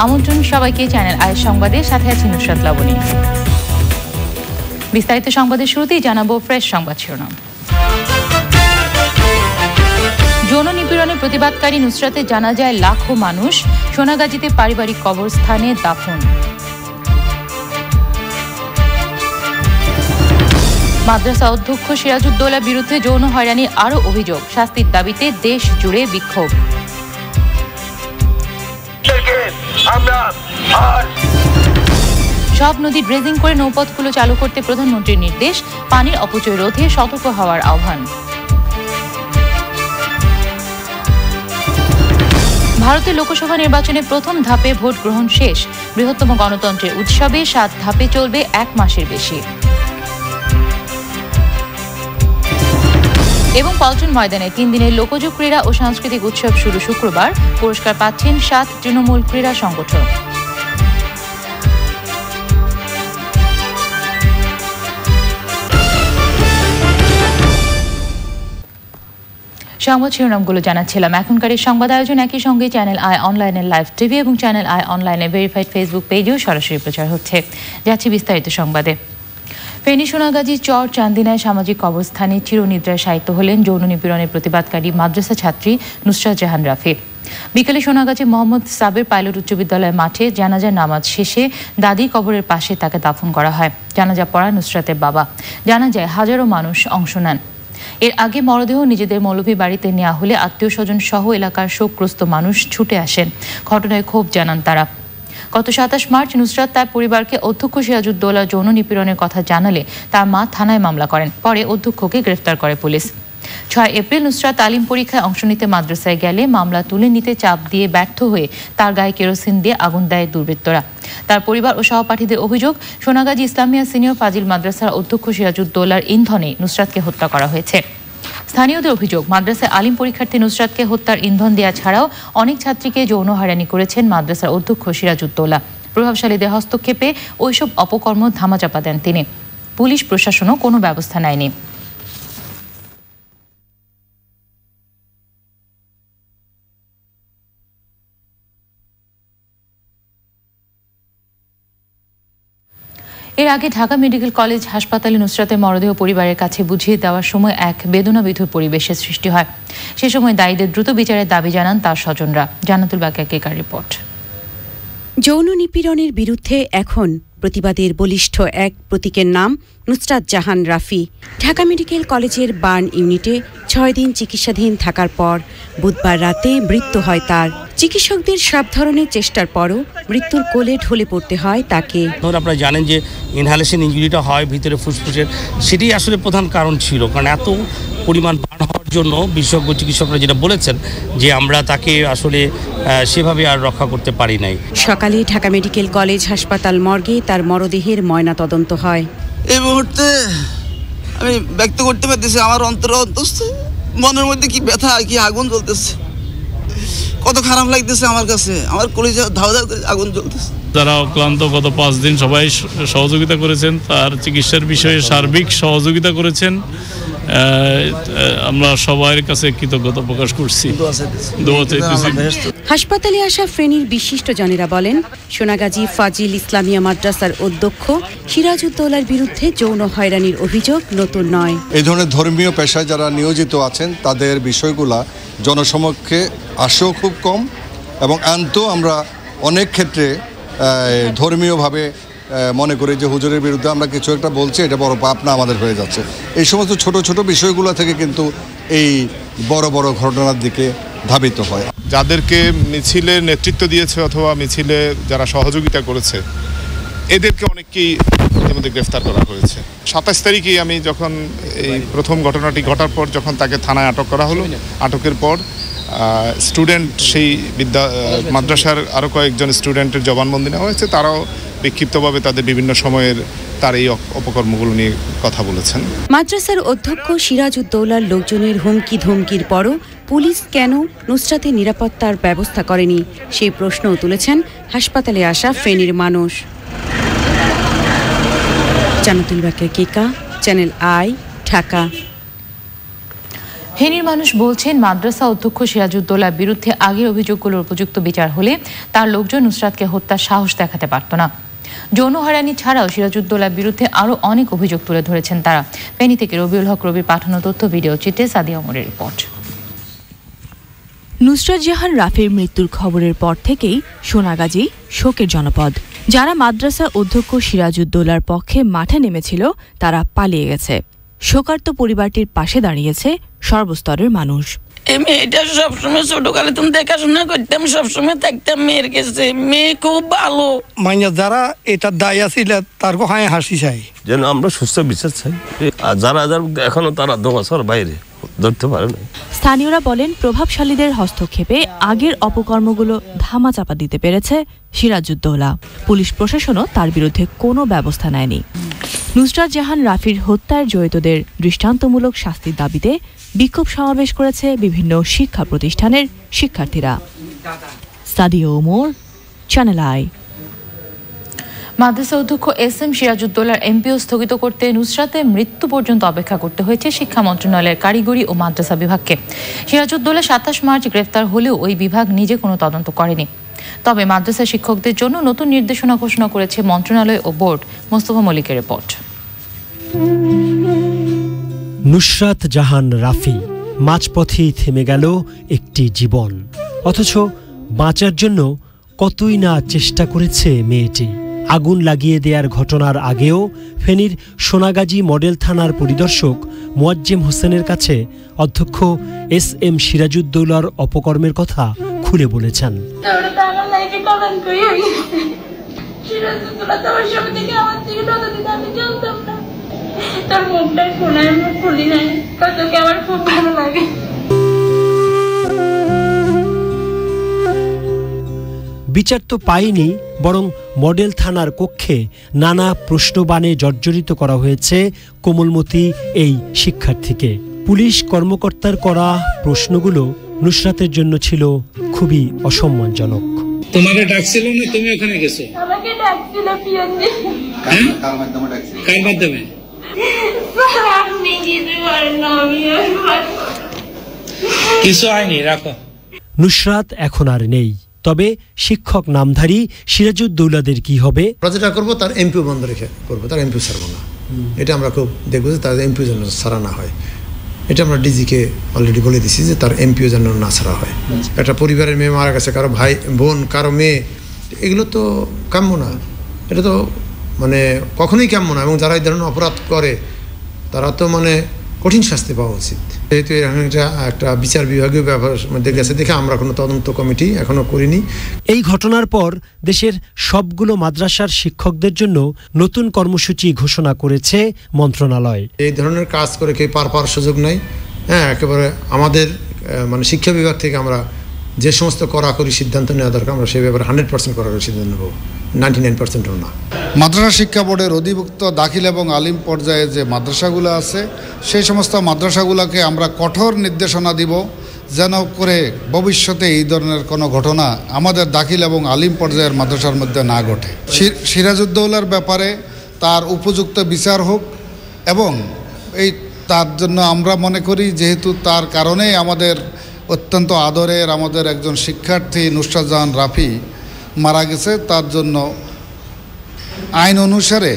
আমন্ত্রণ সবাইকে channel I সংবাদের সাথে আছি নুসরাত লাবণী। বিস্তারিত সংবাদের শুরুতেই জানাবো ফ্রেশ সংবাদ শিরোনাম। যৌন নিপীড়নের প্রতিবাদকারী নুসরাতের জানাজায় লাখো মানুষ, সোনাগাজীতে পারিবারিক কবরস্থানে দাফন। মাদ্রাসা অধ্যক্ষ সিরাজউদ্দৌলার বিরুদ্ধে যৌন হয়রানির আরও অভিযোগ, শাস্তির দাবিতে দেশ জুড়ে বিক্ষোভ। সব নদী ড্রেজিং করে নৌপথগুলো চালু করতে প্রধানমন্ত্রীর নির্দেশ, পানির অপচয় রোধে সতর্ক হওয়ার আহ্বান। ভারতের লোকসভা নির্বাচনে প্রথম ধাপে ভোট গ্রহণ শেষ, বৃহত্তম গণতন্ত্রের উৎসবে 7 ধাপে চলবে 1 মাসের বেশি। এবং পল্টন ময়দানে 3 দিনের লোকজ ক্রীড়া ও সাংস্কৃতিক উৎসব শুরু শুক্রবার, পুরস্কার পাচ্ছেন 7 তৃণমূল ক্রীড়া সংগঠন। সংবাদ শিরোনামগুলো জানাচ্ছিলাম। এখনকার এই সংবাদ আয়োজন একই সঙ্গে চ্যানেল আই অনলাইনের লাইভ টিভি এবং চ্যানেল আই অনলাইনে ভেরিফাইড ফেসবুক পেজেও সরাসরি প্রচার হচ্ছে। যাচ্ছি বিস্তারিত সংবাদে। ফেনী সোনাগাজী চর চান্দিনায় সামাজিক কবরস্থানে চিরনিদ্রায় শায়িত হলেন যৌন নিপীড়নের প্রতিবাদকারী মাদ্রাসা ছাত্রী নুসরাত জাহান রাফি। বিকেলে সোনাগাজী মোহাম্মদ সাবের পাইলট উচ্চ বিদ্যালয়ের মাঠে জানাজার নামাজ শেষে দাদির কবরের পাশে তাকে দাফন করা হয়। জানাজা পড়ায় নুসরাতের বাবা। জানাজায় হাজারো মানুষ অংশ নেন। এর আগে মরদেহ নিজেদের মৌলভী বাড়িতে নেওয়া হলে আত্মীয় স্বজন সহ এলাকার শোকগ্রস্ত মানুষ ছুটে আসেন। ঘটনায় ক্ষোভ জানান তারা। গত 27 মার্চ নুসরাত তার পরিবারকে অধ্যক্ষ সিরাজউদ্দৌলা যৌন নিপীড়নের কথা জানালে তার মা থানায় মামলা করেন। পরে অধ্যক্ষকে গ্রেফতার করে পুলিশ। 6 এপ্রিল নুসরাত তালিম পরীক্ষায় অংশ নিতে মাদ্রাসায় গেলে মামলা তুলে নিতে চাপ দিয়ে ব্যর্থ হয়ে তার গায়ে কেরোসিন দিয়ে আগুন দেয় দুর্বৃত্তরা। তার পরিবার ও সহপাঠীদের অভিযোগ, সোনাগাজী ইসলামিয়া সিনিয়র ফাজিল মাদ্রাসার অধ্যক্ষ সিরাজউদ্দৌলার ইন্ধনে নুসরাতকে হত্যা করা হয়েছে। স্থানীয়দের অভিযোগ, মাদ্রাসায় আলিম পরীক্ষার্থী নুসরাতকে হত্যার ইন্ধন দেওয়া ছাড়াও অনেক ছাত্রীকে যৌন হয়রানি করেছেন মাদ্রাসার অধ্যক্ষ সিরাজউদ্দৌলা। প্রভাবশালীদের হস্তক্ষেপে ওইসব অপকর্ম ধামাচাপা দেন তিনি। পুলিশ প্রশাসনও কোনো ব্যবস্থা নেয়নি। এর আগে ঢাকা মেডিকেল কলেজ হাসপাতালে নুসরাতের মরদেহ পরিবারের কাছে বুঝিয়ে দেওয়ার সময় এক বেদনাবিধুর পরিবেশের সৃষ্টি হয়। সে সময় দায়ীদের দ্রুত বিচারের দাবি জানান তার স্বজনরা। জান্নাতুল বাকিয়ার রিপোর্ট। যৌন নিপীড়নের বিরুদ্ধে এখন প্রতিবাদের বলিষ্ঠ এক প্রতীকের নাম নুসরাত জাহান রাফি। ঢাকা মেডিকেল কলেজের বার্ন ইউনিটে 6 দিন চিকিৎসাধীন থাকার পর বুধবার রাতে মৃত্যু হয় তার। চিকিৎসকদের সব ধরনের চেষ্টার পরও মৃত্যুর কোলে ঢলে পড়তে হয় তাকে। আপনারা জানেন যে ইনহেলেশন ইনজুরিটা হয় ভিতরে ফুসফুসের, সেটি আসলে প্রধান কারণ ছিল। কারণ এত পরিমাণ বার্ন হওয়ার জন্য বিশেষজ্ঞ চিকিৎসকরা যেটা বলেছেন যে আমরা তাকে আসলে সেভাবে আর রক্ষা করতে পারি নাই। সকালে ঢাকা মেডিকেল কলেজ হাসপাতাল মর্গে তার মরদেহের ময়না তদন্ত হয়। এই মুহূর্তে আমি ব্যক্ত করতে পারতেছি আমার অন্তরস্থ মনের মধ্যে কি ব্যথা, কি আগুন জ্বলতেছে, কত খারাপ লাগতেছে আমার কাছে। আমার কলিজা ধাও ধাও করে আগুন জ্বলতেছে। যারা ক্লান্ত গত 5 দিন সবাই সহযোগিতা করেছেন, তার চিকিৎসার বিষয়ে সার্বিক সহযোগিতা করেছেন। আমরা সবার কাছে কৃতজ্ঞতা প্রকাশ করছি। হাসপাতালে আসা ফেনীর বিশিষ্ট জনেরা বলেন, সোনাগাজী ফাজিল ইসলামিয়া মাদ্রাসার অধ্যক্ষ সিরাজউদ্দৌলার বিরুদ্ধে যৌন হয়রানির অভিযোগ নতুন নয়। এই ধরনের ধর্মীয় পেশায় যারা নিয়োজিত আছেন তাদের বিষয়গুলা জনসমক্ষে আসেও খুব কম, এবং আমরা অনেক ক্ষেত্রে ধর্মীয়ভাবে মনে করি যে হুজুরের বিরুদ্ধে আমরা কিছু একটা বলছি, এটা বড় পাপ না আমাদের হয়ে যাচ্ছে। এই সমস্ত ছোট ছোট বিষয়গুলো থেকে কিন্তু এই বড় বড় ঘটনার দিকে ধাবিত হয়। যাদেরকে মিছিলে নেতৃত্ব দিয়েছে অথবা মিছিলে যারা সহযোগিতা করেছে, এদেরকে অনেককেই ইতিমধ্যে গ্রেফতার করা হয়েছে। 27 তারিখেই আমি যখন এই প্রথম ঘটনাটি ঘটার পর যখন তাকে থানায় আটক করা হলো, আটকের পর স্টুডেন্ট সেই মাদ্রাসার আরও কয়েকজন স্টুডেন্টের জবানবন্দি নেওয়া হয়েছে। তারাও বিক্ষিপ্তভাবে তাদের বিভিন্ন সময়ের তার এই অপকর্মগুলো নিয়ে কথা বলেছেন। মাদ্রাসার অধ্যক্ষ সিরাজউদ্দৌলার লোকজনের হুমকি ধমকির পরও পুলিশ কেন নুসরাতের নিরাপত্তার ব্যবস্থা করেনি সেই প্রশ্নও তুলেছেন হাসপাতালে আসা ফেনীর মানুষ। জান্নাতুল বাকিয়া, চ্যানেল আই, ঢাকা। ফেনীর মানুষ বলছেন, মাদ্রাসা অধ্যক্ষ সিরাজউদ্দৌলার বিরুদ্ধে আগের অভিযোগগুলোর উপযুক্ত বিচার হলে তার লোকজন নুসরাতকে হত্যার সাহস দেখাতে পারত না। যৌন হয়রানি ছাড়াও সিরাজউদ্দৌলার বিরুদ্ধে আরও অনেক অভিযোগ তুলে ধরেছেন তারা। ফেনী থেকে রবিউল হক রবির পাঠানো তথ্য, ভিডিও চিত্রে সাদিয়া ওমরের রিপোর্ট। নুসরাত জাহান রাফির মৃত্যুর খবরের পর থেকেই সোনাগাজী শোকের জনপদ। যারা মাদ্রাসা অধ্যক্ষ সিরাজউদ্দৌলার পক্ষে মাঠে নেমেছিল তারা পালিয়ে গেছে। শোকার্ত পরিবারটির পাশে দাঁড়িয়েছে সর্বস্তরের মানুষ। মেয়েটা সবসময় ছোটকালে তুমি দেখাশোনা করতাম, সবসময় থাকতাম মেয়ের কাছে। মেয়ে খুব ভালো। মাইয়া যারা এটা দায়ী ছিল তার হায় হাসি চাই, যেন আমরা সুস্থ বিচার চাই। আর যারা এখনো তারা দোকান বাইরে ধরতে পারে না। স্থানীয়রা বলেন, প্রভাবশালীদের হস্তক্ষেপে আগের অপকর্মগুলো ধামাচাপা দিতে পেরেছে সিরাজউদ্দৌলা। পুলিশ প্রশাসনও তার বিরুদ্ধে কোনো ব্যবস্থা নেয়নি। নুসরাত জাহান রাফির হত্যায় জড়িতদের দৃষ্টান্তমূলক শাস্তির দাবিতে বিক্ষোভ সমাবেশ করেছে বিভিন্ন শিক্ষা প্রতিষ্ঠানের শিক্ষার্থীরা। Sadia Omar, Channel i. মাদ্রাসা অধ্যক্ষ SM সিরাজউদ্দৌলার এমপিও স্থগিত করতে নুসরাতের মৃত্যু পর্যন্ত অপেক্ষা করতে হয়েছে শিক্ষা মন্ত্রণালয়ের কারিগরি ও মাদ্রাসা বিভাগকে। সিরাজউদ্দৌলা 27 মার্চ গ্রেফতার হলেও ওই বিভাগ নিজে কোনো তদন্ত করেনি। তবে মাদ্রাসা শিক্ষকদের জন্য নতুন নির্দেশনা ঘোষণা করেছে মন্ত্রণালয় ও বোর্ড। মোস্তফা মল্লিকের রিপোর্ট। নুসরাত জাহান রাফি, মাঝপথেই থেমে গেল একটি জীবন। অথচ বাঁচার জন্য কতই না চেষ্টা করেছে মেয়েটি। আগুন লাগিয়ে দেওয়ার ঘটনার আগেও ফেনীর সোনাগাজী মডেল থানার পরিদর্শক মোয়াজ্জেম হোসেনের কাছে অধ্যক্ষ SM সিরাজউদ্দৌলার অপকর্মের কথা খুলে বলেছেন। বিচার তো পাইনি, বরং মডেল থানার কক্ষে নানা প্রশ্নবাণে জর্জরিত করা হয়েছে কোমলমতি এই শিক্ষার্থীকে। পুলিশ কর্মকর্তার করা প্রশ্নগুলো নুসরাতের জন্য ছিল খুবই অসম্মানজনক। তোমাকে ডাকছিল না, তুমি ওখানে গেছো? আমাকে ডাকছিল পিয়নজি। কার মাধ্যমে ডাকছিল? কার মাধ্যমে? আপনি যেতে পারেন না, আমি কিছু হয়নি, রাখো। নুসরাত এখন আর নেই, তবে শিক্ষক নামধারী সিরাজউদ্দৌলাদের কি হবে? যেটা করবো তার এমপিও বন্ধ রেখে করবো, তার এমপিও ছাড়বো না। এটা আমরা খুব দেখবো যে তার এমপিও যেন ছাড়া না হয়। এটা আমরা ডিজিকে অলরেডি বলে দিছি যে তার এমপিও যেন না ছাড়া হয়। একটা পরিবারের মেয়ে মারা গেছে, কারো ভাই বোন, কারো মেয়ে, এগুলো তো কাম্য না। এটা তো মানে কখনোই কাম্য না। এবং যারা এই ধরনের অপরাধ করে তারা তো মানে কঠিন শাস্তি পাওয়া উচিত। যেহেতু একটা বিচার বিভাগীয় ব্যাপার মধ্যে গেছে দেখে আমরা কোনো তদন্ত কমিটি এখনো করিনি। এই ঘটনার পর দেশের সবগুলো মাদ্রাসার শিক্ষকদের জন্য নতুন কর্মসূচি ঘোষণা করেছে মন্ত্রণালয়। এই ধরনের কাজ করে কেউ পাওয়ার সুযোগ নাই। হ্যাঁ, একেবারে আমাদের মানে শিক্ষা বিভাগ থেকে আমরা যে সমস্ত কড়াকড়ি সিদ্ধান্ত নেওয়া দরকার আমরা সেই ব্যাপারে 100% কড়াকড়ি সিদ্ধান্ত নেব, 99%ও না। মাদ্রাসা শিক্ষা বোর্ডের অধিভুক্ত দাখিল এবং আলিম পর্যায়ে যে মাদ্রাসাগুলো আছে সেই সমস্ত মাদ্রাসাগুলোকে আমরা কঠোর নির্দেশনা দিব যেন করে ভবিষ্যতে এই ধরনের কোনো ঘটনা আমাদের দাখিল এবং আলিম পর্যায়ের মাদ্রাসার মধ্যে না ঘটে। সিরাজউদ্দৌলার ব্যাপারে তার উপযুক্ত বিচার হোক এবং এই তার জন্য আমরা মনে করি যেহেতু তার কারণেই আমাদের অত্যন্ত আদরের আমাদের একজন শিক্ষার্থী নুসরাত জাহান রাফি মারা গেছে, তার জন্য আইন অনুসারে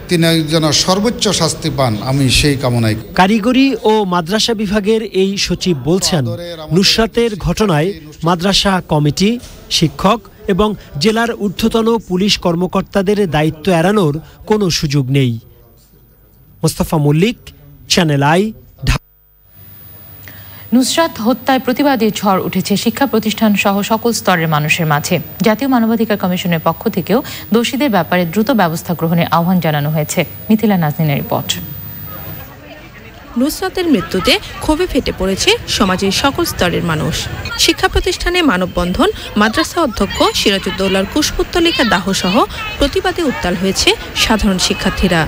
তিনি যেন সর্বোচ্চ শাস্তি পান, আমি সেই কামনাই। কারিগরি ও মাদ্রাসা বিভাগের এই সচিব বলছেন, নুসরাতের ঘটনায় মাদ্রাসা কমিটি, শিক্ষক এবং জেলার ঊর্ধ্বতন পুলিশ কর্মকর্তাদের দায়িত্ব এড়ানোর কোনো সুযোগ নেই। Mostafa Mallik, Channel i. নুসরাত হত্যায় প্রতিবাদের ঝড় উঠেছে শিক্ষা প্রতিষ্ঠান সহ সকল স্তরের মানুষের মাঝে। জাতীয় মানবাধিকার কমিশনের পক্ষ থেকেও দোষীদের ব্যাপারে দ্রুত ব্যবস্থা গ্রহণের আহ্বান জানানো হয়েছে। মিথিলা নাজনীনের রিপোর্ট। নুসরাতের মৃত্যুতে ক্ষোভে ফেটে পড়েছে সমাজের সকল স্তরের মানুষ। শিক্ষা প্রতিষ্ঠানে মানববন্ধন, মাদ্রাসা অধ্যক্ষ সিরাজউদ্দৌলার কুশপুত্তলিকা দাহ সহ প্রতিবাদে উত্তাল হয়েছে সাধারণ শিক্ষার্থীরা।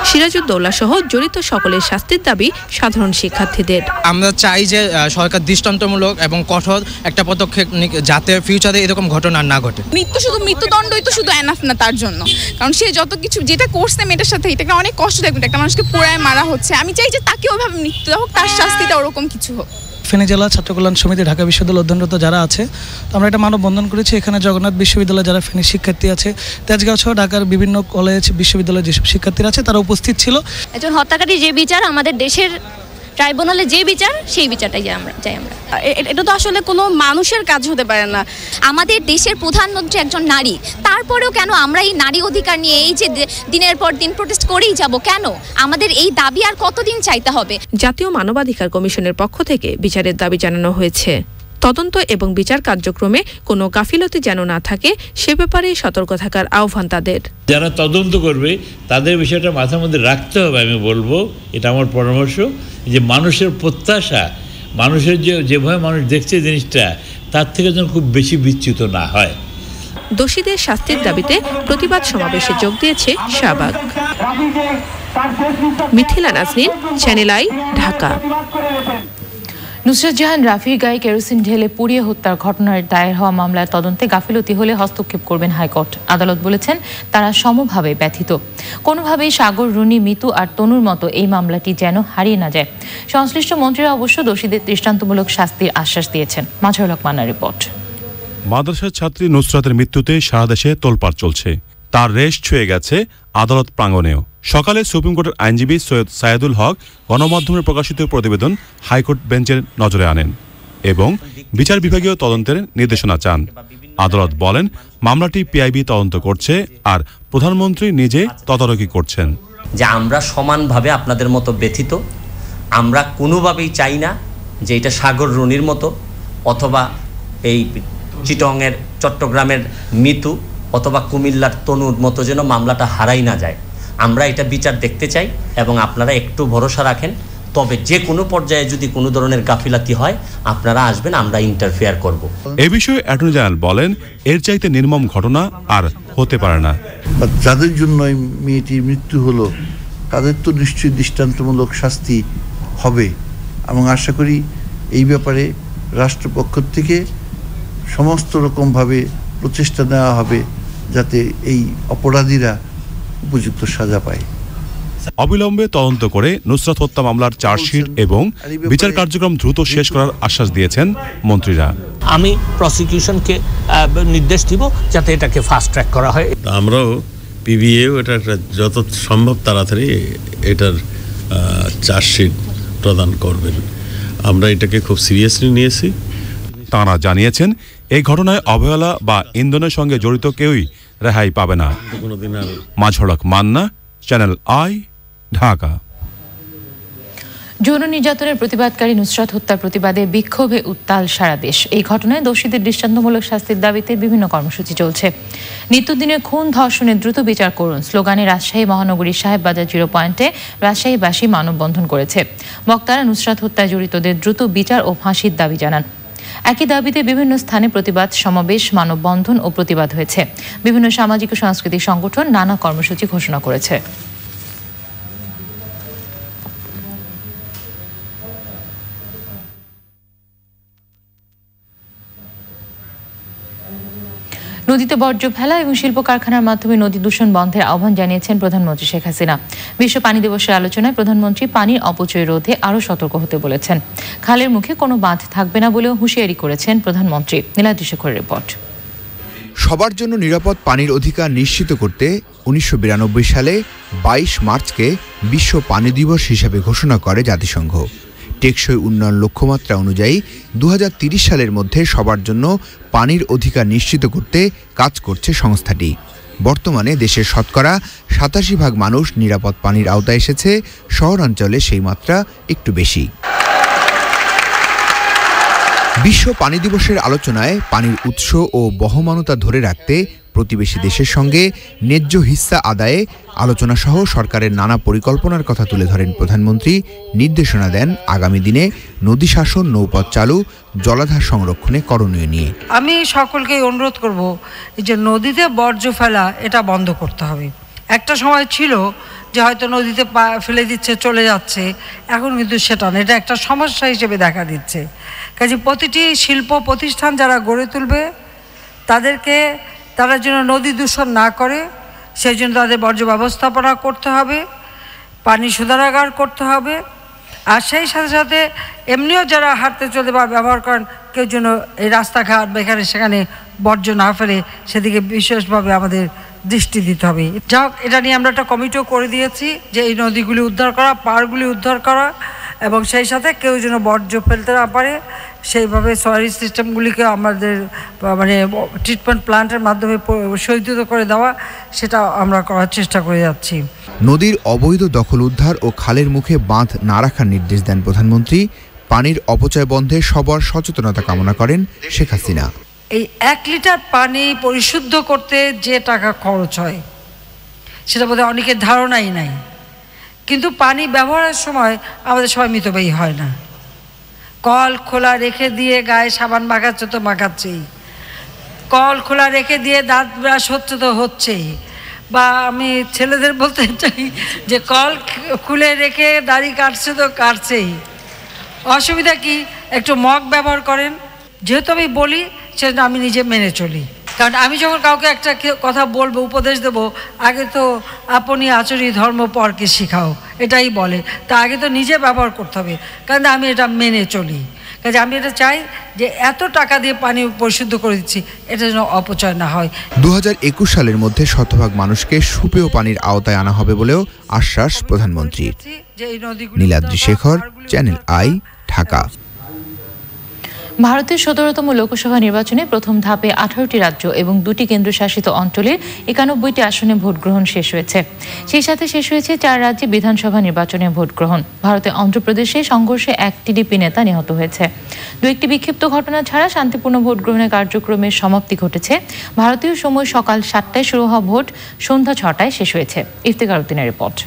সিরাজউদ্দৌলা সহ জড়িত সকলের শাস্তির দাবি সাধারণ শিক্ষার্থীদের। আমরা চাই যে সরকার দৃষ্টান্তমূলক এবং কঠোর একটা পদক্ষেপ যাতে ফিউচারে এরকম ঘটনা না ঘটে। মৃত্যুদণ্ডই তো শুধু এনাফ না তার জন্য, কারণ সে যত কিছু যেটা করছে মেয়েটার সাথে এটাকে অনেক কষ্ট দেয়, একটা মানুষকে পোড়ায় মারা হচ্ছে। আমি চাই যে তাকে ওইভাবে মৃত্যু হোক, তার শাস্তিটা ওরকম কিছু হোক। ফেনী জেলা ছাত্র কল্যাণ সমিতি ঢাকা বিশ্ববিদ্যালয় অধ্যয়নরত যারা আছে, তো আমরা এটা মানববন্ধন করেছি। এখানে জগন্নাথ বিশ্ববিদ্যালয়ে যারা ফেনী শিক্ষার্থী আছে, তেজগাঁও সহ ঢাকার বিভিন্ন কলেজ বিশ্ববিদ্যালয়ে যেসব শিক্ষার্থীরা আছে তারা উপস্থিত ছিল। একজন হত্যাকারী যে বিচার, আমাদের দেশের ট্রাইব্যুনালে যে বিচার, সেই বিচারটাই চাই আমরা। এটা তো আসলে কোনো মানুষের কাজ হতে পারে না। আমাদের দেশের প্রধানমন্ত্রী একজন নারী, তারপরেও কেন আমরা এই নারী অধিকার নিয়ে এই যে দিনের পর দিন প্রোটেস্ট করেই যাব? কেন আমাদের এই দাবি আর কতদিন চাইতে হবে? জাতীয় মানবাধিকার কমিশনের পক্ষ থেকে বিচারের দাবি জানানো হয়েছে। তদন্ত এবং বিচার কার্যক্রমে কোনো গাফিলতি যেন না থাকে সে ব্যাপারে সতর্ক থাকার আহ্বান তাদের। যারা তদন্ত করবে তাদের বিষয়টা মাথার মধ্যে রাখতে হবে। আমি বলবো, এটা আমার পরামর্শ, যে মানুষের প্রত্যাশা, মানুষের যেভাবে মানুষ দেখছে জিনিসটা, তার থেকে যেন খুব বেশি বিচ্যুত না হয়। দোষীদের শাস্তির দাবিতে প্রতিবাদ সমাবেশে যোগ দিয়েছে শাহবাগ। Mithila Nazneen, Channel I, Dhaka. নুসরাত জাহান রাফির গায়ে কেরোসিন ঢেলে পুড়িয়ে হত্যার ঘটনার দায়ের হওয়া মামলার তদন্তে গাফিলতি হলে হস্তক্ষেপ করবেন হাইকোর্ট। আদালত বলেছেন তারা সমভাবে ব্যথিত। কোনোভাবেই সাগর, রুনি, মিতু আর তনুর মতো এই মামলাটি যেন হারিয়ে না যায়। সংশ্লিষ্ট মন্ত্রীরা অবশ্য দোষীদের দৃষ্টান্তমূলক শাস্তির আশ্বাস দিয়েছেন। মাজহারুল হক মান্নার রিপোর্ট। মাদ্রাসার ছাত্রী নুসরাতের মৃত্যুতে সারা দেশে তোলপাড় চলছে। তার রেশ ছুঁয়ে গেছে আদালত প্রাঙ্গণেও। সকালে সুপ্রিম কোর্টের আইনজীবী সৈয়দ সায়েদুল হক গণমাধ্যমে প্রকাশিত প্রতিবেদন হাইকোর্ট বেঞ্চের নজরে আনেন এবং বিচার বিভাগীয় তদন্তের নির্দেশনা চান। আদালত বলেন, মামলাটি পিআইবি তদন্ত করছে আর প্রধানমন্ত্রী নিজে তদারকি করছেন। যে আমরা সমানভাবে আপনাদের মতো ব্যথিত। আমরা কোনোভাবেই চাই না যে এটা সাগর, রুনির মতো অথবা এই চিটংয়ের, চট্টগ্রামের মিতু অথবা কুমিল্লার তনুর মতো যেন মামলাটা হারাই না যায়। আমরা এটা বিচার দেখতে চাই এবং আপনারা একটু ভরসা রাখেন। তবে যে কোনো পর্যায়ে যদি কোনো ধরনের গাফিলাতি হয় আপনারা আসবেন, আমরা ইন্টারফেয়ার করব। এ বিষয়ে অ্যাটর্নি জেনারেল বলেন, এর চাইতে নির্মম ঘটনা আর হতে পারে না। যাদের জন্য মেয়েটির মৃত্যু হলো তাদের তো নিশ্চয়ই দৃষ্টান্তমূলক শাস্তি হবে এবং আশা করি এই ব্যাপারে রাষ্ট্রপক্ষ থেকে সমস্ত রকমভাবে প্রচেষ্টা নেওয়া হবে যাতে এই অপরাধীরা উপযুক্ত সাজা পায়। অবিলম্বে তদন্ত করে নুসরাত হত্যা মামলার চার্জশিট এবং বিচার কার্যক্রম দ্রুত শেষ করার আশ্বাস দিয়েছেন মন্ত্রীরা। আমি প্রসিকিউশনকে নির্দেশ দিব যাতে এটাকে ফাস্ট ট্র্যাক করা হয়। আমরাও পিবিএও এটা যত সম্ভব তাড়াতাড়ি এটার চার্জশিট প্রদান করবেন। আমরা এটাকে খুব সিরিয়াসলি নিয়েছি। তাঁরা জানিয়েছেন, এই ঘটনায় অবহেলা বা ইন্ধনের সঙ্গে জড়িত কেউই রেহাই পাবে না। মাজহারুল হক মান্না, চ্যানেল আই, ঢাকা। যৌন নির্যাতনের প্রতিবাদকারী নুসরাত হত্যার প্রতিবাদে বিক্ষোভে উত্তাল সারা দেশ। এই ঘটনায় দোষীদের দৃষ্টান্তমূলক শাস্তির দাবিতে বিভিন্ন কর্মসূচি চলছে। নিত্যদিনের খুন, ধর্ষণের দ্রুত বিচার করুন স্লোগানে রাজশাহী মহানগরীর সাহেববাজার 0 পয়েন্টে রাজশাহীবাসী মানববন্ধন করেছে। বক্তারা নুসরাত হত্যায় জড়িতদের দ্রুত বিচার ও ফাঁসির দাবি জানান। একই দাবিতে বিভিন্ন স্থানে প্রতিবাদ সমাবেশ, মানববন্ধন ও প্রতিবাদ হয়েছে। বিভিন্ন সামাজিক ও সাংস্কৃতিক সংগঠন নানা কর্মসূচি ঘোষণা করেছে। নদীতে বর্জ্য ফেলা এবং শিল্প কারখানার মাধ্যমে নদী দূষণ বন্ধের আহ্বান জানিয়েছেন প্রধানমন্ত্রী শেখ হাসিনা। বিশ্ব পানি দিবসের আলোচনায় প্রধানমন্ত্রী পানির অপচয় রোধে আরও সতর্ক হতে বলেছেন। খালের মুখে কোনো বাঁধ থাকবে না বলেও হুঁশিয়ারি করেছেন প্রধানমন্ত্রী। নীলাদ্রি শেখরের রিপোর্ট। সবার জন্য নিরাপদ পানির অধিকার নিশ্চিত করতে 1992 সালে 22 মার্চকে বিশ্ব পানি দিবস হিসেবে ঘোষণা করে জাতিসংঘ। টেকসই উন্নয়ন লক্ষ্যমাত্রা অনুযায়ী 2030 সালের মধ্যে সবার জন্য পানির অধিকার নিশ্চিত করতে কাজ করছে সংস্থাটি। বর্তমানে দেশের শতকরা 87% মানুষ নিরাপদ পানির আওতায় এসেছে, শহরাঞ্চলে সেই মাত্রা একটু বেশি। বিশ্ব পানি দিবসের আলোচনায় পানির উৎস ও বহমানতা ধরে রাখতে প্রতিবেশী দেশের সঙ্গে ন্যায্য হিস্সা আদায়ে আলোচনা সহ সরকারের নানা পরিকল্পনার কথা তুলে ধরেন প্রধানমন্ত্রী। নির্দেশনা দেন আগামী দিনে নদী শাসন, নৌপথ চালু, জলাধার সংরক্ষণে করণীয় নিয়ে। আমি সকলকে অনুরোধ করব যে নদীতে বর্জ্য ফেলা এটা বন্ধ করতে হবে। একটা সময় ছিল যে হয়তো নদীতে ফেলে দিচ্ছে, চলে যাচ্ছে, এখন কিন্তু সেটা না, এটা একটা সমস্যা হিসেবে দেখা দিচ্ছে। কাজে প্রতিটি শিল্প প্রতিষ্ঠান যারা গড়ে তুলবে তারা যেন নদী দূষণ না করে, সেই জন্য তাদের বর্জ্য ব্যবস্থাপনা করতে হবে, পানি শোধনাগার করতে হবে। আর সেই সাথে সাথে এমনিও যারা হাঁটতে চলতে বা ব্যবহার করেন, কেউ যেন এই রাস্তাঘাট বা এখানে সেখানে বর্জ্য না ফেলে, সেদিকে বিশেষভাবে আমাদের দৃষ্টি দিতে হবে। যা হোক, এটা নিয়ে আমরা একটা কমিটিও করে দিয়েছি যে এই নদীগুলি উদ্ধার করা, পাড়গুলি উদ্ধার করা, এবং সেই সাথে কেউ যেন বর্জ্য ফেলতে না পারে সেইভাবে সয়েল সিস্টেমগুলিকে আমাদের মানে ট্রিটমেন্ট প্ল্যান্টের মাধ্যমে শোধিত করে দেওয়া, সেটা আমরা করার চেষ্টা করে যাচ্ছি। নদীর অবৈধ দখল উদ্ধার ও খালের মুখে বাঁধ না রাখার নির্দেশ দেন প্রধানমন্ত্রী। পানির অপচয় বন্ধে সবার সচেতনতা কামনা করেন শেখ হাসিনা। এই 1 লিটার পানি পরিশুদ্ধ করতে যে টাকা খরচ হয় সেটা বোধহয় অনেকের ধারণাই নাই, কিন্তু পানি ব্যবহারের সময় আমাদের সবাই মিতব্যয়ী হয় না। কল খোলা রেখে দিয়ে গায়ে সাবান মাখাচ্ছে তো মাখাচ্ছেই, কল খোলা রেখে দিয়ে দাঁত ব্রাশ হচ্ছে তো হচ্ছেই, বা আমি ছেলেদের বলতে চাই যে কল খুলে রেখে দাড়ি কাটছে তো কাটছেই। অসুবিধা কি? একটু মগ ব্যবহার করেন। যেহেতু আমি বলি সেটা আমি নিজে মেনে চলি, কারণ আমি যখন কাউকে একটা কথা বলবো, উপদেশ দেবো, আগে তো আপনি আচরি ধর্ম পরকে শিখাও, এটাই বলে। তা আগে তো নিজে ব্যবহার করতে হবে, কারণ আমি এটা মেনে চলি। কাজে আমি এটা চাই যে এত টাকা দিয়ে পানি পরিশুদ্ধ করে দিচ্ছি, এটা যেন অপচয় না হয়। 2021 সালের মধ্যে শতভাগ মানুষকে সুপেয় পানির আওতায় আনা হবে বলেও আশ্বাস প্রধানমন্ত্রীর। Niladri Shekhar, channel I, Dhaka. ভারতের 17তম লোকসভা নির্বাচনে প্রথম ধাপে 18টি রাজ্য এবং 2টি কেন্দ্রশাসিত অঞ্চলের 91টি আসনে ভোট গ্রহণ শেষ হয়েছে। সেই সাথে শেষ হয়েছে 4 রাজ্যে বিধানসভা নির্বাচনে ভোট গ্রহণ। ভারতে অন্ধ্রপ্রদেশে সংঘর্ষে 1 টিডিপি নেতা নিহত হয়েছে। 2-1টি বিক্ষিপ্ত ঘটনা ছাড়া শান্তিপূর্ণ ভোট গ্রহণের কার্যক্রমের সমাপ্তি ঘটেছে। ভারতীয় সময় সকাল 7টায় শুরু হওয়া ভোট সন্ধ্যা 6টায় শেষ হয়েছে। ইফতেখার উদ্দিনের রিপোর্ট।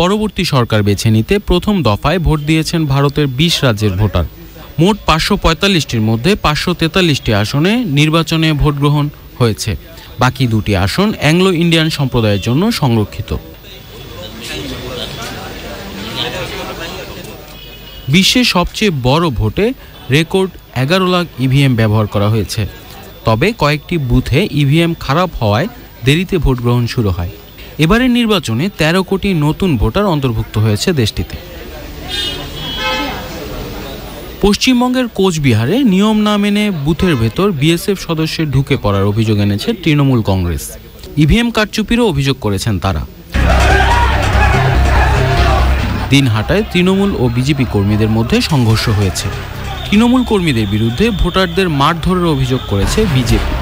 পরবর্তী সরকার বেছে নিতে প্রথম দফায় ভোট দিয়েছেন ভারতের 20 রাজ্যের ভোটার। মোট 545টির মধ্যে 543টি আসনে নির্বাচনে ভোট গ্রহণ হয়েছে। বাকি 2টি আসন অ্যাংলো ইন্ডিয়ান সম্প্রদায়ের জন্য সংরক্ষিত। বিশ্বের সবচেয়ে বড় ভোটে রেকর্ড 11 লাখ ইভিএম ব্যবহার করা হয়েছে। তবে কয়েকটি বুথে ইভিএম খারাপ হওয়ায় দেরিতে ভোট গ্রহণ শুরু হয়। এবারের নির্বাচনে 13 কোটি নতুন ভোটার অন্তর্ভুক্ত হয়েছে দেশটিতে। পশ্চিমবঙ্গের কোচবিহারে নিয়ম না মেনে বুথের ভেতর বিএসএফ সদস্যের ঢুকে পড়ার অভিযোগ এনেছে তৃণমূল কংগ্রেস। ইভিএম কারচুপিরও অভিযোগ করেছেন তারা। দিনহাটায় তৃণমূল ও বিজেপি কর্মীদের মধ্যে সংঘর্ষ হয়েছে। তৃণমূল কর্মীদের বিরুদ্ধে ভোটারদের মারধরের অভিযোগ করেছে বিজেপি।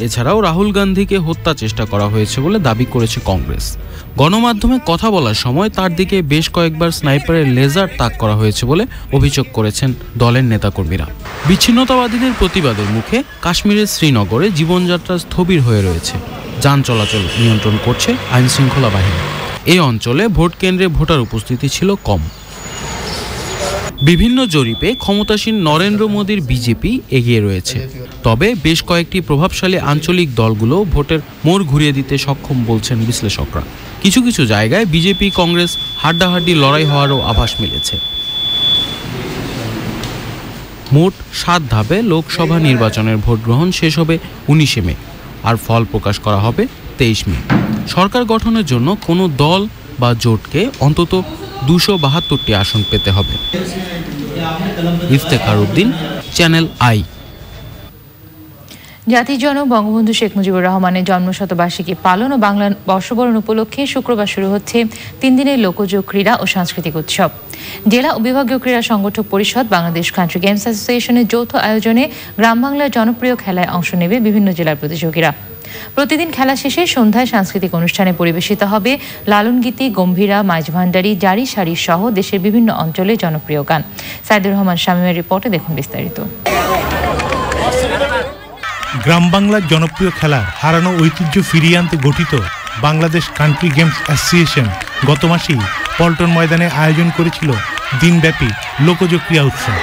এছাড়াও রাহুল গান্ধীকে হত্যা চেষ্টা করা হয়েছে বলে দাবি করেছে কংগ্রেস। গণমাধ্যমে কথা বলার সময় তার দিকে বেশ কয়েকবার স্নাইপারের লেজার তাক করা হয়েছে বলে অভিযোগ করেছেন দলের নেতাকর্মীরা। বিচ্ছিন্নতাবাদীদের প্রতিবাদের মুখে কাশ্মীরের শ্রীনগরে জীবনযাত্রা স্থবির হয়ে রয়েছে। যান চলাচল নিয়ন্ত্রণ করছে আইনশৃঙ্খলা বাহিনী। এই অঞ্চলে ভোট কেন্দ্রে ভোটার উপস্থিতি ছিল কম। বিভিন্ন জরিপে ক্ষমতাসীন নরেন্দ্র মোদীর বিজেপি এগিয়ে রয়েছে। তবে বেশ কয়েকটি প্রভাবশালী আঞ্চলিক দলগুলো ভোটের মোড় ঘুরিয়ে দিতে সক্ষম বলছেন বিশ্লেষকরা। কিছু কিছু জায়গায় বিজেপি কংগ্রেস হাড্ডাহাড্ডি লড়াই হওয়ারও আভাস মিলেছে। মোট 7 ধাপে লোকসভা নির্বাচনের ভোট গ্রহণ শেষ হবে 19 মে, আর ফল প্রকাশ করা হবে 23 মে। সরকার গঠনের জন্য কোনো দল বা জোটকে অন্তত 272টি আসন পেতে হবে। Iftekhar Uddin, channel I. জাতির জনক বঙ্গবন্ধু শেখ মুজিবুর রহমানের জন্মশতবার্ষিকী পালন ও বাংলা বর্ষবরণ উপলক্ষে শুক্রবার শুরু হচ্ছে 3 দিনের লোকজ ক্রীড়া ও সাংস্কৃতিক উৎসব। জেলা ও বিভাগীয় ক্রীড়া সংগঠক পরিষদ, বাংলাদেশ কান্ট্রি গেমস অ্যাসোসিয়েশনের যৌথ আয়োজনে গ্রাম বাংলার জনপ্রিয় খেলায় অংশ নেবে বিভিন্ন জেলার প্রতিযোগীরা। প্রতিদিন খেলা শেষে সন্ধ্যায় সাংস্কৃতিক অনুষ্ঠানে পরিবেশিত হবে লালন গীতি, গম্ভীরা, মাঝভান্ডারি, জারি সারি সহ দেশের বিভিন্ন অঞ্চলের জনপ্রিয় গান। সাইদুর রহমান শামীমের রিপোর্টে দেখুন বিস্তারিত। গ্রাম বাংলার জনপ্রিয় খেলা হারানো ঐতিহ্য ফিরিয়ে আনতে গঠিত বাংলাদেশ কান্ট্রি গেমস অ্যাসোসিয়েশন গত মাসেই পল্টন ময়দানে আয়োজন করেছিল দিনব্যাপী লোকজ ক্রীড়া উৎসব।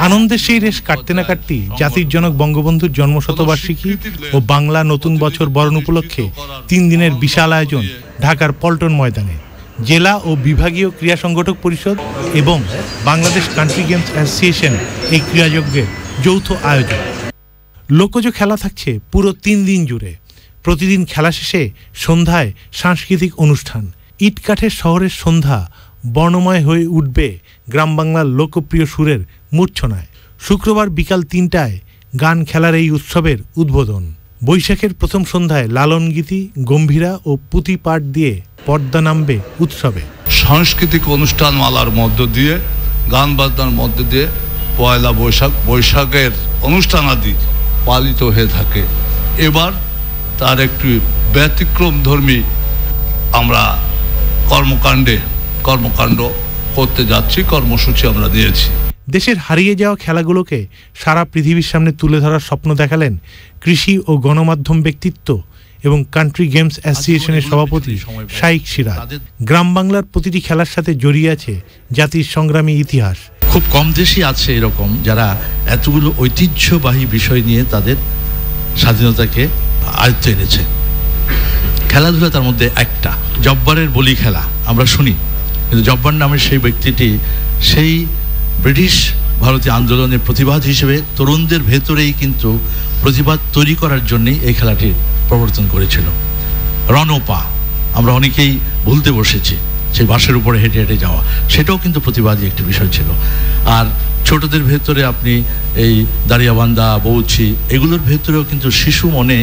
আনন্দের সেই রেশ কাটতে না কাটতেই জাতির জনক বঙ্গবন্ধুর জন্মশতবার্ষিকী ও বাংলা নতুন বছর বরণ উপলক্ষে 3 দিনের বিশাল আয়োজন ঢাকার পল্টন ময়দানে। জেলা ও বিভাগীয় ক্রীড়া সংগঠক পরিষদ এবং বাংলাদেশ কান্ট্রি গেমস অ্যাসোসিয়েশন এই ক্রীড়াযজ্ঞের যৌথ আয়োজন। লোকজ খেলা থাকছে পুরো 3 দিন জুড়ে। প্রতিদিন খেলা শেষে সন্ধ্যায় সাংস্কৃতিক অনুষ্ঠান। ইটকাঠের শহরের সন্ধ্যা বর্ণময় হয়ে উঠবে গ্রাম বাংলার লোকপ্রিয় সুরের মূর্ছনায়। শুক্রবার বিকাল 3টায় গান খেলার এই উৎসবের উদ্বোধন। বৈশাখের প্রথম সন্ধ্যায় লালন গীতি, গম্ভীরা ও পুঁথি পাঠ দিয়ে পর্দা নামবে উৎসবে। সাংস্কৃতিক অনুষ্ঠান মালার মধ্য দিয়ে, গান বাজনার মধ্য দিয়ে পয়লা বৈশাখের অনুষ্ঠানাদি পালিত হয়ে থাকে। এবার তার একটি ব্যতিক্রমধর্মী আমরা কর্মকাণ্ড করতে যাচ্ছি, কর্মসূচি আমরা দিয়েছি। দেশের হারিয়ে যাওয়া খেলাগুলোকে সারা পৃথিবীর সামনে তুলে ধরার স্বপ্ন দেখালেন কৃষি ও গণমাধ্যম ব্যক্তিত্ব এবং কান্ট্রি গেমস অ্যাসোসিয়েশনের সভাপতি শাইখ সিরাজ। গ্রাম বাংলার প্রতিটি খেলার সাথে জড়িয়ে আছে জাতির সংগ্রামী ইতিহাস। খুব কম দেশই আছে এরকম যারা এতগুলো ঐতিহ্যবাহী বিষয় নিয়ে তাদের স্বাধীনতাকে আয়ত্তে এনেছে। খেলাধুলা তার মধ্যে একটা। জব্বারের বলি খেলা আমরা শুনি, কিন্তু জব্বার নামের সেই ব্যক্তিটি সেই ব্রিটিশ ভারতীয় আন্দোলনের প্রতিবাদ হিসেবে তরুণদের ভেতরেই কিন্তু প্রতিবাদ তৈরি করার জন্যই এই খেলাটি প্রবর্তন করেছিল। রণপা আমরা অনেকেই ভুলতে বসেছি, সেই বাসের উপরে হেঁটে হেঁটে যাওয়া, সেটাও কিন্তু প্রতিবাদী একটি বিষয় ছিল। আর ছোটদের ভেতরে আপনি এই দাঁড়িয়াবান্ধা, বউচি, এগুলোর ভেতরেও কিন্তু শিশু মনে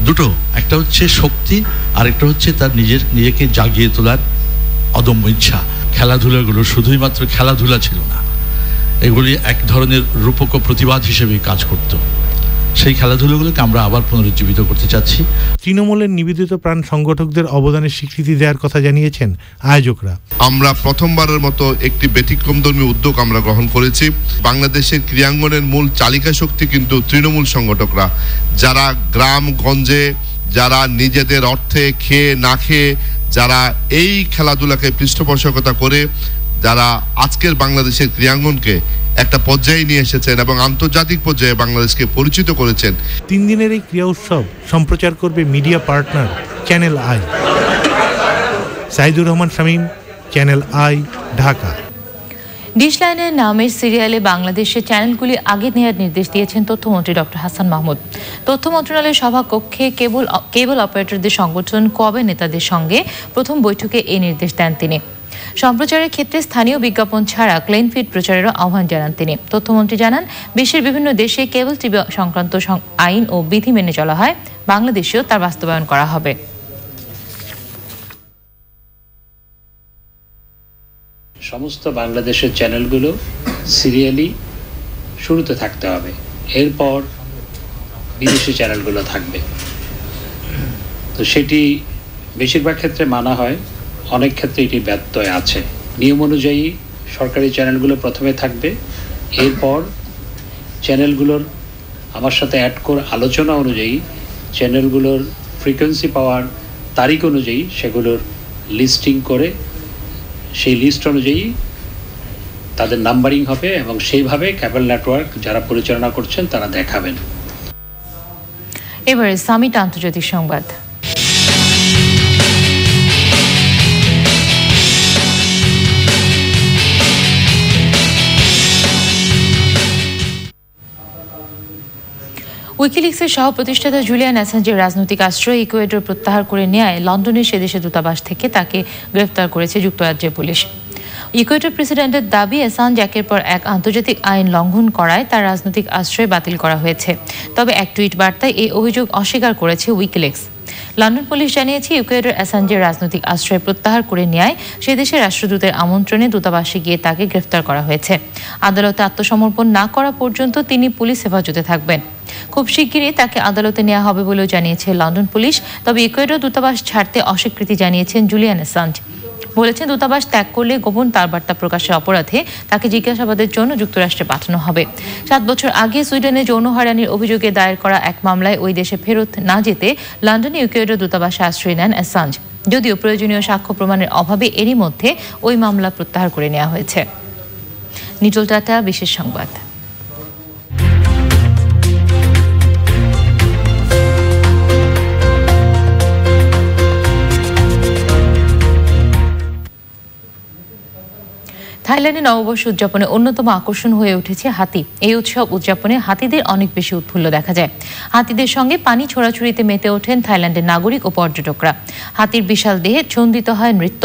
দুটো, একটা হচ্ছে শক্তি আর একটা হচ্ছে তার নিজেকে জাগিয়ে তোলার অদম্য ইচ্ছা। খেলাধুলাগুলো শুধুই মাত্র খেলাধুলা ছিল না, এগুলি এক ধরনের রূপক প্রতিবাদ হিসেবে কাজ করত। সেই খেলাধুলাগুলোকে আমরা আবার পুনরুজ্জীবিত করতে চাচ্ছি। তৃণমূলের নিবেদিত প্রাণ সংগঠকদের অবদানের স্বীকৃতি দেওয়ার কথা জানিয়েছেন আয়োজকরা। আমরা প্রথমবারের মতো একটি ব্যতিক্রমধর্মী উদ্যোগ আমরা গ্রহণ করেছি। বাংলাদেশের ক্রীড়াঙ্গনের মূল চালিকা শক্তি কিন্তু তৃণমূল সংগঠকরা, যারা গ্রামগঞ্জে, যারা নিজেদের অর্থে খেয়ে না খেয়ে, যারা এই খেলাধুলাকে পৃষ্ঠপোষকতা করে, যারা আজকের বাংলাদেশের ক্রীড়াঙ্গনকে একটা পর্যায়ে নিয়ে এসেছেন এবং আন্তর্জাতিক পর্যায়ে বাংলাদেশকে পরিচিত করেছেন। 3 দিনের এই ক্রীড়া উৎসব সম্প্রচার করবে media partner channel I. Saidur Rahman Shamim, channel I, Dhaka. Dish লাইনের নামের সিরিয়ালে বাংলাদেশের চ্যানেলগুলি আগে নেওয়ার নির্দেশ দিয়েছেন তথ্যমন্ত্রী ডক্টর হাসান মাহমুদ। তথ্য মন্ত্রণালয়ের সভাকক্ষে কেবল অপারেটরদের সংগঠন কবে নেতাদের সঙ্গে প্রথম বৈঠকে এই নির্দেশ দেন তিনি। সম্প্রচারের ক্ষেত্রে স্থানীয় বিজ্ঞাপন ছাড়া ক্লিন ফিড প্রচারেরও আহ্বান জানান তিনি। তথ্যমন্ত্রী জানান, বিশ্বের বিভিন্ন দেশে কেবল টিভি সংক্রান্ত আইন ও বিধি মেনে চলা হয়, বাংলাদেশেও তার বাস্তবায়ন করা হবে। সমস্ত বাংলাদেশের চ্যানেলগুলো সিরিয়ালি শুরুতে থাকতে হবে, এরপর বিদেশি চ্যানেলগুলো থাকবে। তো সেটি বেশিরভাগ ক্ষেত্রে মানা হয়, অনেক ক্ষেত্রে এটি ব্যত্যয় আছে। নিয়ম অনুযায়ী সরকারি চ্যানেলগুলো প্রথমে থাকবে, এরপর চ্যানেলগুলোর আমার সাথে আলোচনা অনুযায়ী চ্যানেলগুলোর ফ্রিকোয়েন্সি পাওয়ার তারিখ অনুযায়ী সেগুলোর লিস্টিং করে সেই লিস্ট অনুযায়ী তাদের নাম্বারিং হবে এবং সেইভাবে কেবল নেটওয়ার্ক যারা পরিচালনা করছেন তারা দেখাবেন। এবারে সামিট আন্তর্জাতিক সংবাদ। উইকিলিক্সের সহ প্রতিষ্ঠাতা জুলিয়ান অ্যাসাঞ্জের রাজনৈতিক আশ্রয় ইকুয়েডর প্রত্যাহার করে নেয় লন্ডনের সেদেশের দূতাবাস থেকে তাকে গ্রেফতার করেছে যুক্তরাজ্যের পুলিশ। ইকুয়েডর প্রেসিডেন্টের দাবি, অ্যাসাঞ্জ একের পর এক আন্তর্জাতিক আইন লঙ্ঘন করায় তার রাজনৈতিক আশ্রয় বাতিল করা হয়েছে। তবে এক টুইট বার্তায় এই অভিযোগ অস্বীকার করেছে উইকিলিক্স। লন্ডন পুলিশ জানিয়েছে, ইকুয়েডর অ্যাসাঞ্জের রাজনৈতিক আশ্রয় প্রত্যাহার করে নেয় সে দেশের রাষ্ট্রদূতের আমন্ত্রণে দূতাবাসে গিয়ে তাকে গ্রেফতার করা হয়েছে। আদালতে আত্মসমর্পণ না করা পর্যন্ত তিনি পুলিশ হেফাজতে থাকবেন। খুব শিগগিরই তাকে আদালতে নেওয়া হবে বলেও জানিয়েছে লন্ডন পুলিশ। তবে ইকুয়েডর দূতাবাস ছাড়তে অস্বীকৃতি জানিয়েছেন জুলিয়ান অ্যাসাঞ্জ। বলেছেন, দূতাবাস ত্যাগ করলে গোপন তার বার্তা প্রকাশের অপরাধে তাকে জিজ্ঞাসাবাদের জন্য যুক্তরাষ্ট্রে পাঠানো হবে। 7 বছর আগে সুইডেনে যৌন হয়রানির অভিযোগে দায়ের করা এক মামলায় ওই দেশে ফেরত না যেতে লন্ডনে ইকুয়েডর দূতাবাসে আশ্রয় নেন অ্যাসাঞ্জ। যদিও প্রয়োজনীয় সাক্ষ্য প্রমাণের অভাবে এরই মধ্যে ওই মামলা প্রত্যাহার করে নেওয়া হয়েছে। নিটল টাটা, বিশেষ সংবাদ। থাইল্যান্ডে নববর্ষ উদযাপনে অন্যতম আকর্ষণ হয়ে উঠেছে হাতি। এই উৎসব উদযাপনে হাতিদের অনেক বেশি উৎফুল্ল দেখা যায়। হাতিদের সঙ্গে পানি ছোড়াছুড়িতে মেতে ওঠেন থাইল্যান্ডের নাগরিক ও পর্যটকরা। হাতির বিশাল দেহে চন্দিত হয় নৃত্য।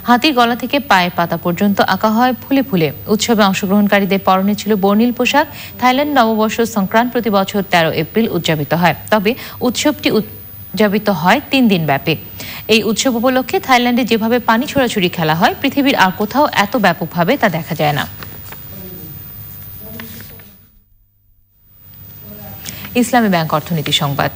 হাতির গলা থেকে পায়ের পাতা পর্যন্ত আঁকা হয় ফুলে ফুলে। উৎসবে অংশগ্রহণকারীদের পরনে ছিল বর্ণিল পোশাক। থাইল্যান্ড নববর্ষ সংক্রান্ত প্রতি বছর 13 এপ্রিল উদযাপিত হয়, তবে উৎসবটি উদযাপিত হয় 3 দিন ব্যাপী। এই উৎসব উপলক্ষে থাইল্যান্ডে যেভাবে পানি ছোড়াছুড়ি খেলা হয়, পৃথিবীর আর কোথাও এত ব্যাপকভাবে তা দেখা যায় না। ইসলামী ব্যাংক অর্থনীতি সংবাদ।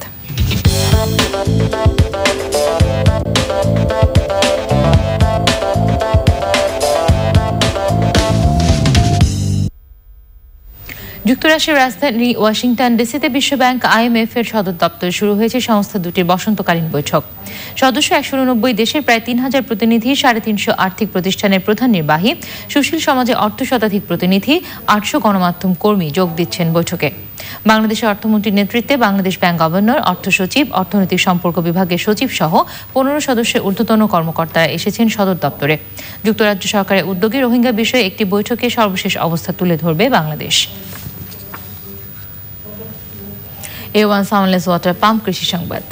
যুক্তরাষ্ট্রের রাজধানী ওয়াশিংটন ডিসিতে বিশ্বব্যাংক IMF এর সদর দপ্তরে শুরু হয়েছে সংস্থা দুটির বসন্তকালীন বৈঠক। সদস্য 189 দেশের প্রায় 3000 প্রতিনিধি, 350 আর্থিক প্রতিষ্ঠানের প্রধান নির্বাহী, সুশীল সমাজে শতাধিক প্রতিনিধি, 800 গণমাধ্যম কর্মী যোগ দিচ্ছেন বৈঠকে। বাংলাদেশের অর্থমন্ত্রীর নেতৃত্বে বাংলাদেশ ব্যাংক গভর্নর, অর্থ সচিব, অর্থনৈতিক সম্পর্ক বিভাগের সচিব সহ 15 সদস্যের ঊর্ধ্বতন কর্মকর্তারা এসেছেন সদর দপ্তরে। যুক্তরাজ্য সরকারের উদ্যোগে রোহিঙ্গা বিষয়ে একটি বৈঠকে সর্বশেষ অবস্থা তুলে ধরবে Bangladesh. A1 soundless water pump কৃষি সংবাদ।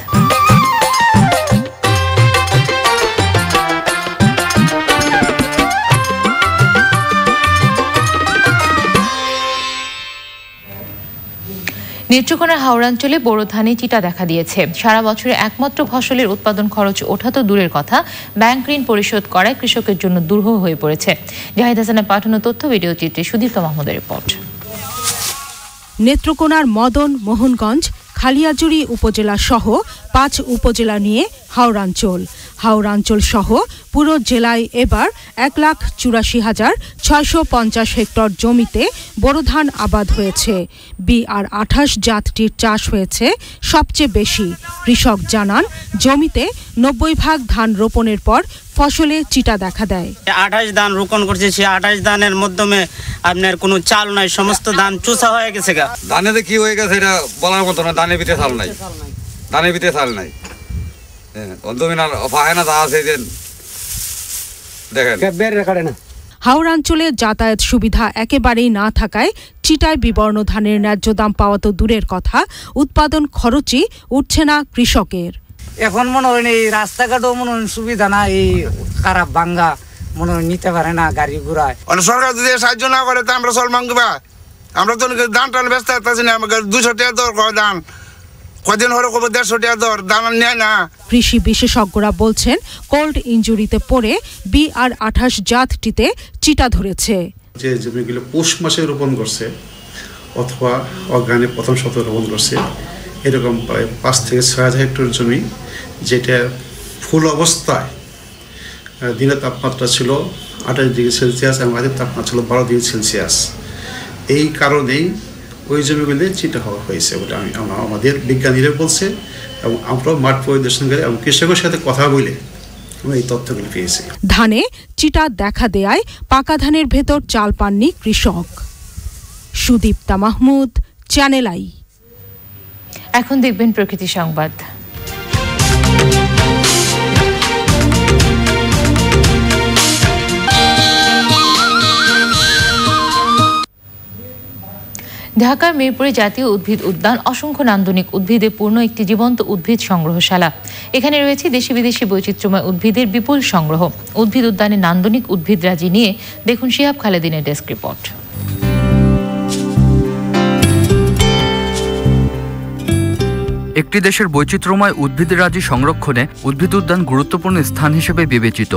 নেত্রকোনার হাওড়াঞ্চলে বোরো ধানে চিটা দেখা দিয়েছে। সারা বছরে একমাত্র ফসলের উৎপাদন খরচ ওঠা তো দূরের কথা, ব্যাংক ঋণ পরিশোধ করায় কৃষকের জন্য দুর্ভোগ হয়ে পড়েছে। জাহিদ হাসানের পাঠানো তথ্য, ভিডিও চিত্রে সুদীপ্ত মাহমুদের রিপোর্ট। নেত্রকোনার মদন মোহনগঞ্জ, খালিয়াজুড়ি উপজেলা সহ 5 উপজেলা নিয়ে হাওড়াঞ্চল সহ পুরো জেলায় এবার 1,84,650 হেক্টর জমিতে বোরো ধান আবাদ হয়েছে। BR28 জাতটির চাষ হয়েছে সবচেয়ে বেশি। কৃষক জানান, জমিতে 90 ভাগ ধান রোপণের পর ফসলে চিটা দেখা দেয়। 28 ধান রোপণ করছে, 28 ধানের মাধ্যমে আপনার কোনো চাল নাই, সমস্ত ধান চুষা হয়ে গেছে। ধানেতে কি হয়ে গেছে এটা বলার মতো না। ধানের ভিতরে চাল নাই, হাওড়াঞ্চলে যাতায়াত সুবিধা একেবারেই না থাকায় চিটায় বিবর্ণ ধানের ন্যায্য দাম পাওয়া তো দূরের কথা, উৎপাদন খরচই উঠছে না কৃষকের। এখন মনে হয় এই রাস্তাঘাটও মনে হয় সুবিধা না, এই খারাপ ভাঙ্গা মনে হয় নিতে পারে না গাড়ি ঘোড়ায়। সরকার যদি সাহায্য না করে তা আমরা চল মাঙ্গবা। আমরা তো ধান টান ব্যস্ত থাকতেছি না, আমাকে 200 টাকা দর করে ধান, কদিন হলো 150 টাকা দর, ধান নেয় না। কৃষি বিশেষজ্ঞরা বলছেন, কোল্ড ইনজুরিতে পড়ে BR28 জাতটিতে চিটা ধরেছে। যে জমিগুলো পৌষ মাসে রোপণ করছে অথবা অগ্রাণে প্রথম সপ্তাহে রোপণ করছে, এরকম প্রায় 5 থেকে 6,000 হেক্টর জমি, যেটা ফুল অবস্থায় দিনের তাপমাত্রা ছিল 28 ডিগ্রি সেলসিয়াস এবং রাতের তাপমাত্রা ছিল 12 ডিগ্রি সেলসিয়াস। এই কারণেই ওই জমিগুলি চিটা হওয়া হয়েছে বলে আমাদের বিজ্ঞানীরা বলছে, এবং আমরাও মাঠ পরিদর্শনকারী এবং কৃষকের সাথে কথা বলে আমরা এই তথ্যগুলি পেয়েছি। ধানে চিটা দেখা দেয়ায় পাকা ধানের ভেতর চাল পাননি কৃষক। Sudipta Mahmud, channel I. এখন দেখবেন প্রকৃতি সংবাদ। ঢাকার মিরপুরে জাতীয় উদ্ভিদ উদ্যান অসংখ্য নান্দনিক উদ্ভিদে পূর্ণ একটি জীবন্ত উদ্ভিদ সংগ্রহশালা। এখানে রয়েছে দেশি বিদেশি বৈচিত্র্যময় উদ্ভিদের বিপুল সংগ্রহ। উদ্ভিদ উদ্যানে নান্দনিক উদ্ভিদরাজি নিয়ে দেখুন শিহাব খালেদিনের ডেস্ক রিপোর্ট। একটি দেশের বৈচিত্র্যময় উদ্ভিদরাজি সংরক্ষণে উদ্ভিদ উদ্যান গুরুত্বপূর্ণ স্থান হিসেবে বিবেচিত।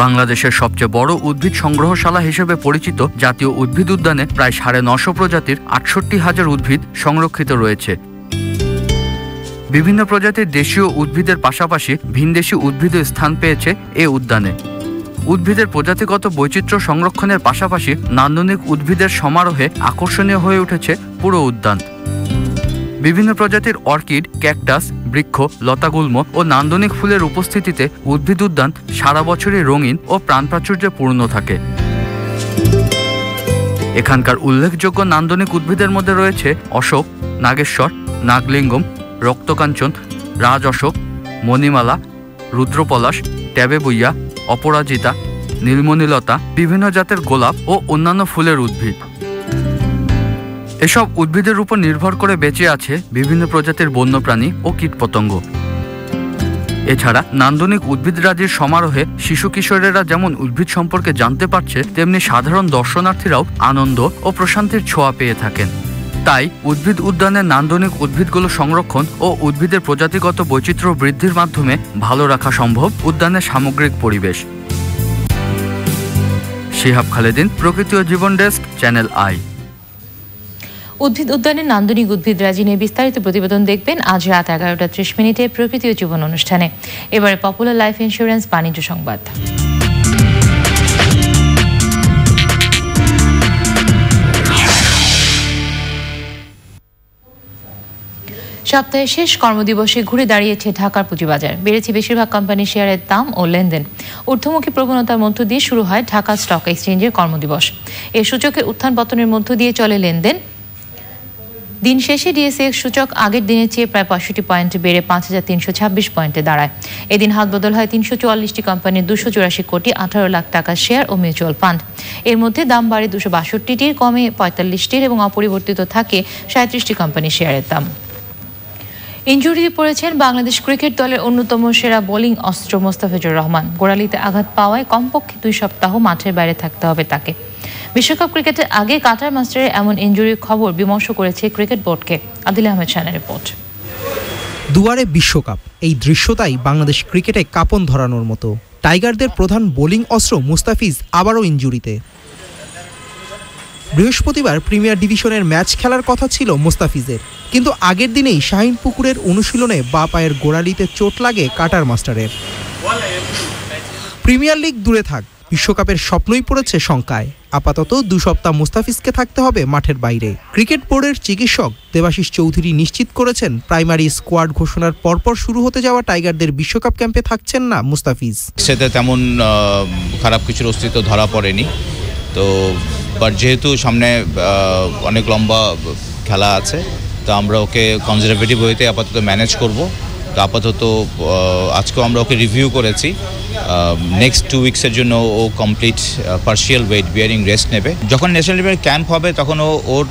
বাংলাদেশের সবচেয়ে বড় উদ্ভিদ সংগ্রহশালা হিসেবে পরিচিত জাতীয় উদ্ভিদ উদ্যানে প্রায় 950 প্রজাতির 68,000 উদ্ভিদ সংরক্ষিত রয়েছে। বিভিন্ন প্রজাতির দেশীয় উদ্ভিদের পাশাপাশি ভিনদেশি উদ্ভিদও স্থান পেয়েছে এ উদ্যানে। উদ্ভিদের প্রজাতিগত বৈচিত্র্য সংরক্ষণের পাশাপাশি নান্দনিক উদ্ভিদের সমারোহে আকর্ষণীয় হয়ে উঠেছে পুরো উদ্যান। বিভিন্ন প্রজাতির অর্কিড, ক্যাকটাস, বৃক্ষ, লতাগুল্ম ও নান্দনিক ফুলের উপস্থিতিতে উদ্ভিদ উদ্যান সারা বছরই রঙিন ও প্রাণপ্রাচুর্যে পূর্ণ থাকে। এখানকার উল্লেখযোগ্য নান্দনিক উদ্ভিদের মধ্যে রয়েছে অশোক, নাগেশ্বর, নাগলিঙ্গম, রক্তকাঞ্চন, রাজ অশোক, মণিমালা, রুদ্রপলাশ, ট্যাবে বুইয়া, অপরাজিতা, নীলমণিলতা, বিভিন্ন জাতের গোলাপ ও অন্যান্য ফুলের উদ্ভিদ। এসব উদ্ভিদের উপর নির্ভর করে বেঁচে আছে বিভিন্ন প্রজাতির বন্যপ্রাণী ও কীটপতঙ্গ। এছাড়া নান্দনিক উদ্ভিদরাজির সমারোহে শিশু কিশোরেরা যেমন উদ্ভিদ সম্পর্কে জানতে পারছে, তেমনি সাধারণ দর্শনার্থীরাও আনন্দ ও প্রশান্তির ছোঁয়া পেয়ে থাকেন। তাই উদ্ভিদ উদ্যানের নান্দনিক উদ্ভিদগুলো সংরক্ষণ ও উদ্ভিদের প্রজাতিগত বৈচিত্র্য বৃদ্ধির মাধ্যমে ভালো রাখা সম্ভব উদ্যানের সামগ্রিক পরিবেশ। শিহাব খালেদিন, প্রকৃতি ও জীবন ডেস্ক, চ্যানেল আই। উদ্ভিদ উদ্যানের নান্দনিক উদ্ভিদরাজি নিয়ে বিস্তারিত প্রতিবেদন দেখবেন আজ রাত 11:30 প্রকৃতি ও জীবন অনুষ্ঠানে। এবারে পপুলার লাইফ ইন্স্যুরেন্স বাণিজ্য সংবাদ। সপ্তাহের শেষ কর্মদিবসে ঘুরে দাঁড়িয়েছে ঢাকার পুঁজিবাজার। বেড়েছে বেশিরভাগ কোম্পানির শেয়ারের দাম ও লেনদেন। ঊর্ধ্বমুখী প্রবণতার মধ্য দিয়ে শুরু হয় ঢাকা স্টক এক্সচেঞ্জের কর্মদিবস। এই সূচকের উত্থান পতনের মধ্য দিয়ে চলে লেনদেন। দিন শেষে ডিএসইএক্স সূচক আগের দিনের চেয়ে প্রায় 65 পয়েন্ট বেড়ে 5326 পয়েন্টে দাঁড়ায়। এদিন হাতবদল হয় 344টি কোম্পানির 284 কোটি 18 লাখ টাকার শেয়ার ও মিউচুয়াল ফান্ড। এর মধ্যে দাম বাড়ে 262টির, কমে 45টির এবং অপরিবর্তিত থাকে 37টি কোম্পানির শেয়ারের দাম। ইনজুরিতে পড়েছেন বাংলাদেশ ক্রিকেট দলের অন্যতম সেরা বোলিং অস্ত্র মোস্তাফিজুর রহমান। গোড়ালিতে আঘাত পাওয়ায় কমপক্ষে 2 সপ্তাহ মাঠের বাইরে থাকতে হবে তাকে। বিশ্বকাপ ক্রিকেটের আগে কাটার মাস্টারের এমন ইনজুরির খবর বিমর্ষ করেছে ক্রিকেট বোর্ডকে। আদিল আহমেদ শানের রিপোর্ট। দুয়ারে বিশ্বকাপ, এই দৃশ্যটাই বাংলাদেশ ক্রিকেটে কাঁপন ধরানোর মতো। টাইগারদের প্রধান বোলিং অস্ত্র মুস্তাফিজ আবারও ইনজুরিতে। বৃহস্পতিবার প্রিমিয়ার ডিভিশনের ম্যাচ খেলার কথা ছিল মুস্তাফিজের, কিন্তু আগের দিনেই শাহিনপুকুরের অনুশীলনে বাঁ পায়ের গোড়ালিতে চোট লাগে কাটার মাস্টারের। প্রিমিয়ার লিগ দূরে থাক, বিশ্বকাপের স্বপ্নই পড়েছে শঙ্কায়। আপাতত 2 সপ্তাহ মুস্তাফিজকে থাকতে হবে মাঠের বাইরে। ক্রিকেট বোর্ডের চিকিৎসক দেবাশিস চৌধুরী নিশ্চিত করেছেন প্রাইমারি স্কোয়াড ঘোষণার পরপর শুরু হতে যাওয়া টাইগারদের বিশ্বকাপ ক্যাম্পে থাকছেন না মুস্তাফিজ। সেটা তেমন খারাপ কিছুর অস্তিত্ব ধরা পড়েনি, তো বাট যেহেতু সামনে অনেক লম্বা খেলা আছে, তো আমরা ওকে কনজারভেটিভ ওয়েতে আপাতত ম্যানেজ করব। তো আপাতত আজকেও আমরা ওকে রিভিউ করেছি। নেক্সট 2 উইক্সের জন্য ও complete partial weight bearing rest নেবে। যখন ন্যাশনাল লেভেলের ক্যাম্প হবে তখন ওর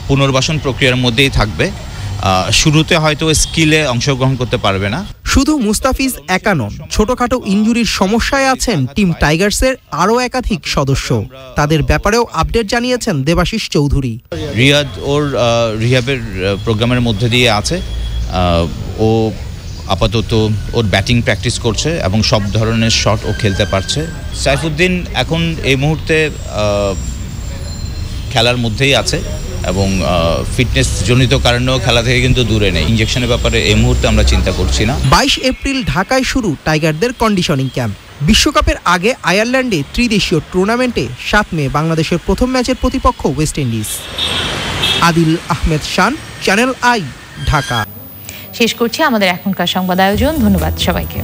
পুনর্বাসন প্রক্রিয়ার মধ্যেই থাকবে। শুরুতে হয়তো স্কিলে অংশগ্রহণ করতে পারবে না। শুধু মুস্তাফিজ একা নন, ছোটখাটো ইনজুরির সমস্যায় আছেন টিম টাইগার্সের আরও একাধিক সদস্য। তাদের ব্যাপারেও আপডেট জানিয়েছেন দেবাশিস চৌধুরী। রিয়াদ ওর রিহাবের প্রোগ্রামের মধ্যে দিয়ে আছে। ও আপাতত ওর ব্যাটিং প্র্যাকটিস করছে এবং সব ধরনের শট ও খেলতে পারছে। সাইফুদ্দিন এখন এই মুহূর্তে খেলার মধ্যেই আছে এবং ফিটনেস জনিত কারণেও খেলা থেকে কিন্তু দূরে নেই। ইনজেকশনের ব্যাপারে এই মুহূর্তে আমরা চিন্তা করছি না। 22 এপ্রিল ঢাকায় শুরু টাইগারদের কন্ডিশনিং ক্যাম্প। বিশ্বকাপের আগে আয়ারল্যান্ডে ত্রিদেশীয় টুর্নামেন্টে 7 মে বাংলাদেশের প্রথম ম্যাচের প্রতিপক্ষ West Indies. Adil Ahmed Shan, Channel I, Dhaka. শেষ করছি আমাদের এখনকার সংবাদ আয়োজন। ধন্যবাদ সবাইকে।